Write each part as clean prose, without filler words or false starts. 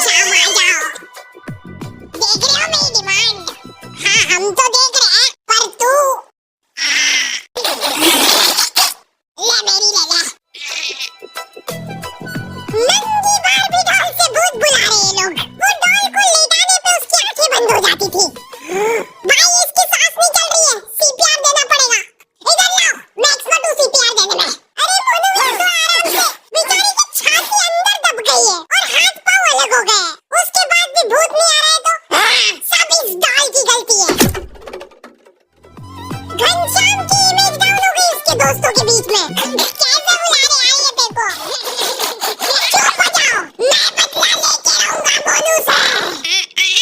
घनश्याम आ जाओ। देख रहे हो मेरी डिमांड? हाँ हम तो देख रहे हैं, पर तू ले मेरी ले ले। नंगी बारबी डॉल से भूत बुला रहे हैं लोग। वो डॉल को लेटाने पे उसकी आंखें बंद हो जाती थी। भाई इसकी सांस नहीं चल रही है, सीपीआर देना पड़ेगा। इधर लाओ, मैं एक्सपर्ट हूँ सीपीआर देने में। अरे मोनू ये तो आराम से, बेचारी की छाती अंदर दब गई है और हाथ पांव अलग हो गए हैं। उसके बाद भी भूत नहीं आ रहा है तो सब इस डॉल की गलती है। घनश्याम की इमेज डाउन हो गई उसके दोस्तों के बीच में। कैसे बुलाने आई है देखो। चुप हो जाओ, मैं बदला लेके रहूंगा मोनू से। मेरी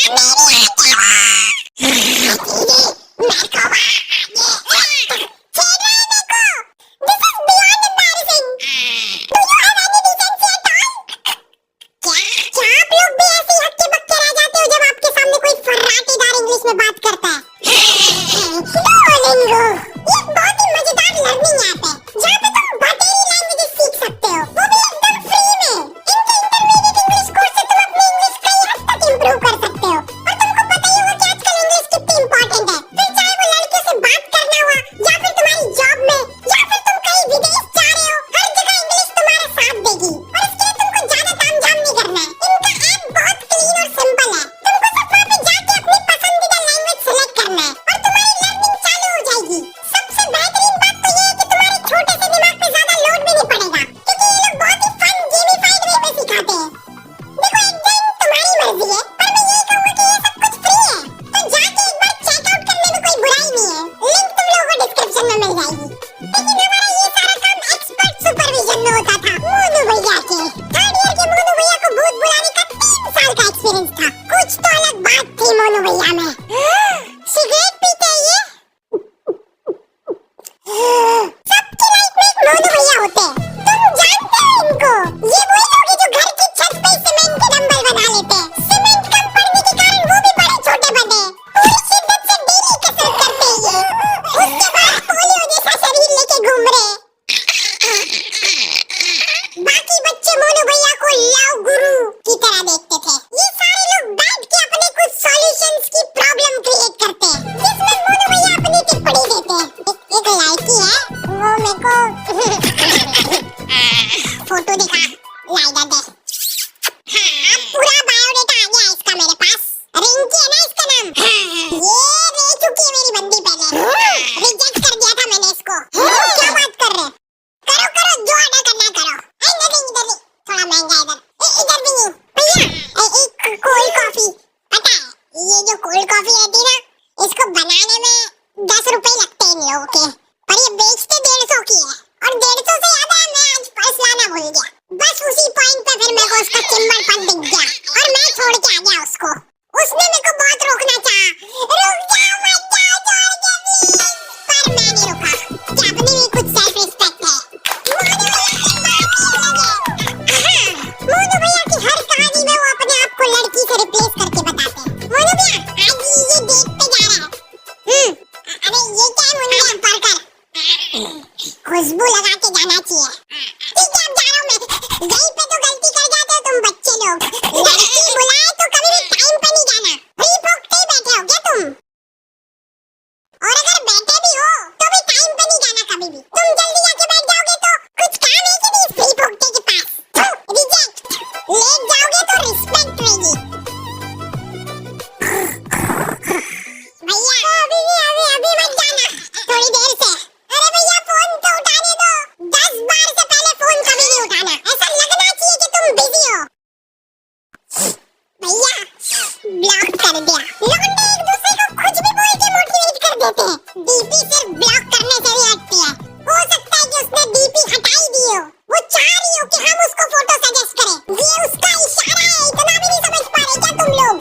खुशबू लगा के जाना चाहिए। ठीक है अब जा रहा हूँ मैं। यहीं पे तो गलती कर जाते हो तुम बच्चे लोग। लड़की बुलाए तो कभी भी टाइम पे नहीं जाना। फ्री फोकते ही बैठे हो क्या तुम? और अगर बैठे भी हो तो भी टाइम पे नहीं जाना कभी भी। तुम जल्दी जाके बैठ जाओगे तो कुछ काम है कि नहीं फ्री फोकते के पास? रिजेक्ट। लेट जाओगे तो रिस्पेक्ट रहेगी। भैया अभी मत जाना, थोड़ी देर से। अरे भैया फोन तो उठाने दो। 10 बार से पहले फोन कभी नहीं उठाना। ऐसा लगना चाहिए कि तुम बिजी हो। भैया ब्लॉक कर दिया। लौंडे एक दूसरे को कुछ भी बोल के मोटिवेट कर देते हैं। डीपी सिर्फ ब्लॉक करने से ही हटती है। हो सकता है कि उसने डीपी हटाई दी हो। वो चाह रही हो कि हम उसको फोटो सजेस्ट करें। ये उसका इशारा है। इतना भी नहीं समझ पा रहे क्या तुम लोग?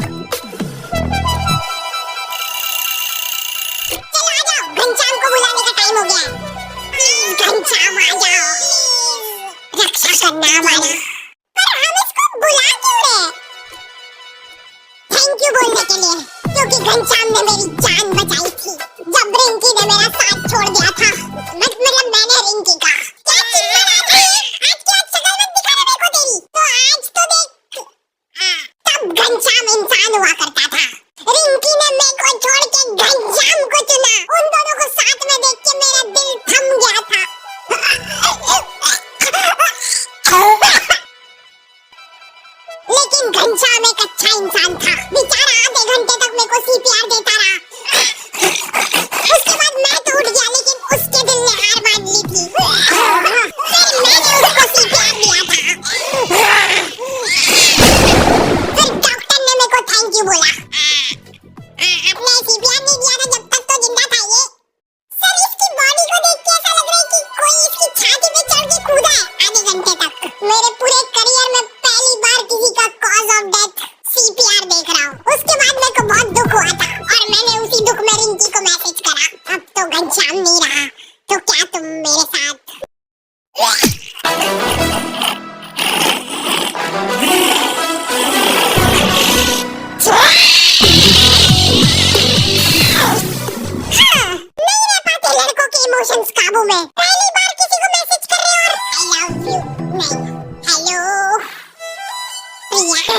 चलो आ जाओ, घनश्याम को बुलाने का टाइम हो गया है। प्लीज घनश्याम आ जाओ। रक्षा करना हमारा। पर हम इसको बुला क्यों रहे? थैंक यू बोलने के लिए, क्योंकि घनश्याम ने मेरी जान बचाई थी जब रिंकी ने मेरा साथ छोड़ दिया था। मतलब मैंने रिंकी का। क्या चिल्ला रहा था? आज क्या शक्ल मत दिखा रहा मेरे को तेरी। तो आज तो देख। तब घनश्याम इंसान हुआ करता था। रिंकी ने मेरे को छोड़ के घनश्याम को चुना। उन दोनों को साथ में देख के मेरा दिल थम गया था। लेकिन घनश्याम एक अच्छा इंसान था। बेचारा आधे घंटे तक मेरे को सीपीआर देता रहा। उसके बाद मैं तो उठ गया, लेकिन उसके दिल ने हार मान ली थी। फिर मैंने उसको सीपीआर दिया था। फिर डॉक्टर ने मेरे को थैंक यू बोला। आपने सीपीआर नहीं दिया था जब तक तो जिंदा था ये। सर इसकी बॉडी को देख के ऐसा लग रहा है कि कोई इसकी छाती पे चढ़ के कूदा है आधे घंटे तक। मेरे पूरे करियर में पहली बार किसी का कॉज ऑफ डेथ सीपीआर देख रहा हूँ। उसके बाद मेरे को बहुत दुख हुआ था और मैंने उसी दुख में रिंकी को मैसेज करा। अब तो घनश्याम नहीं रहा तो क्या तुम मेरे साथ? नहीं रह पाते लड़कों के इमोशंस काबू में। पहली बार किसी को मैसेज कर रहे हो और आई लव यू नहीं हेलो प्रिया,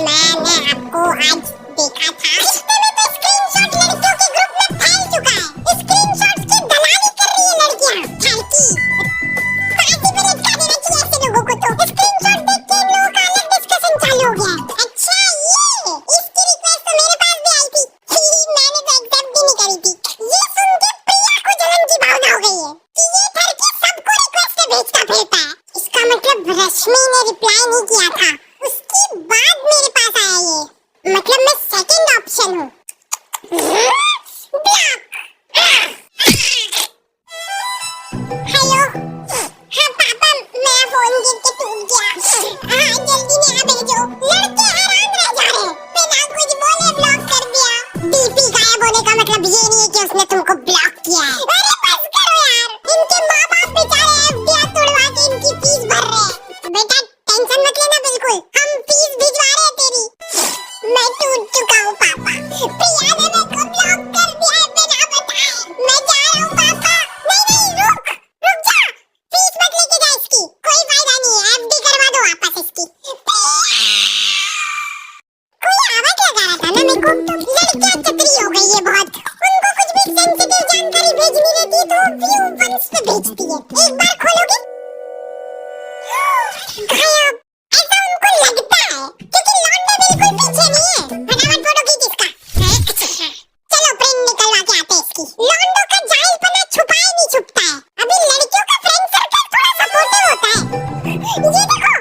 मैंने आपको आज देखा था। रिश्ते में तो स्क्रीनशॉट लड़कियों के ग्रुप में फैल चुका है। स्क्रीनशॉट्स की दलाली कर रही है लड़कियां। फालतू फांसी पे लटका देना चाहिए ऐसे लोगों को। तो स्क्रीनशॉट देख के इन लोगों का अलग डिस्कशन चालू हो गया। अच्छा ये इसकी रिक्वेस्ट तो मेरे पास भी आई थी। मैंने तो एक्सेप्ट भी नहीं करी थी। ये सुन के प्रिया को जलन की भावना हो गई है कि ये लड़की सबको रिक्वेस्ट भेजता फिरता है। इसका मतलब रश्मि ने रिप्लाई नहीं किया था, उसके बाद मेरे पास आया ये। मतलब मैं सेकंड ऑप्शन हूँ। ब्लॉक। हेलो हाँ पापा, मेरा फोन गिर के टूट गया। हाँ जल्दी मेरा भेजो। लड़के हैरान रह जा रहे, बिना कुछ बोले ब्लॉक कर दिया। डीपी गायब होने का मतलब ये नहीं है कि उसने तुमको ब्लॉक किया है। अरे बस करो यार, इनके माँ बाप बेचारे एफडीआर तोड़वा के इनकी फीस भर रहे हैं। बेटा टेंशन मत लेना, बिल्कुल हम फीस भिजवा रहे हैं तेरी। मैं टूट चुका हूँ पापा। प्रिया ने मेरे को ब्लॉक कर दिया है बिना बताए। मैं जा रहा हूँ पापा। नहीं रुक जा, फीस मत लेके जा इसकी, कोई फायदा नहीं है। एफडी करवा दो वापस इसकी। कोई आवाज लगा रहा था ना मेरे को। लड़कियां चतरी हो गई है बहुत। उनको कुछ भी सेंसिटिव जानकारी भेजनी रहती है तो व्यू वंस पे भेजती है। एक बार खोलोगे गायब। ऐसा उनको लगता है क्योंकि लौंडा बिल्कुल पीछे नहीं है। फटाफट फोटो खींच इसका। चलो प्रिंट निकलवा के आते हैं इसकी। लौंडों का जाहिलपना छुपा ही नहीं छुपता है। अभी लड़कियों का फ्रेंड सर्कल थोड़ा सपोर्टिव होता है। ये देखो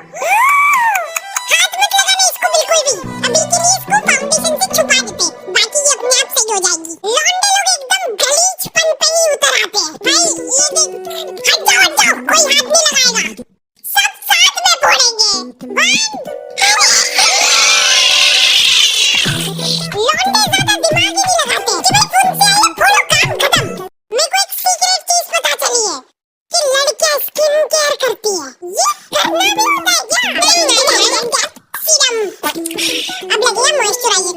हाथ मत लगाना इसको बिल्कुल भी। अभी के लिए इसको फाउंडेशन से छुपा देते, बाकी ये अपने आप सही हो जाएगी। लौंडे लोग एकदम गलीचपन पे ही उतर आते हैं भाई। ये देख, हट जाओ कोई हाथ नहीं लगाएगा। सब साथ में फोड़ेंगे। लौंडे ज्यादा दिमाग ही नहीं लगाते कि भाई फोन से आया फोड़ो काम खत्म। मेरे को एक सीक्रेट चीज पता चली है कि लड़कियां स्किन केयर करती है। ये करना भी होता है क्या? सीरम अब लगेगा मॉइस्चराइजर।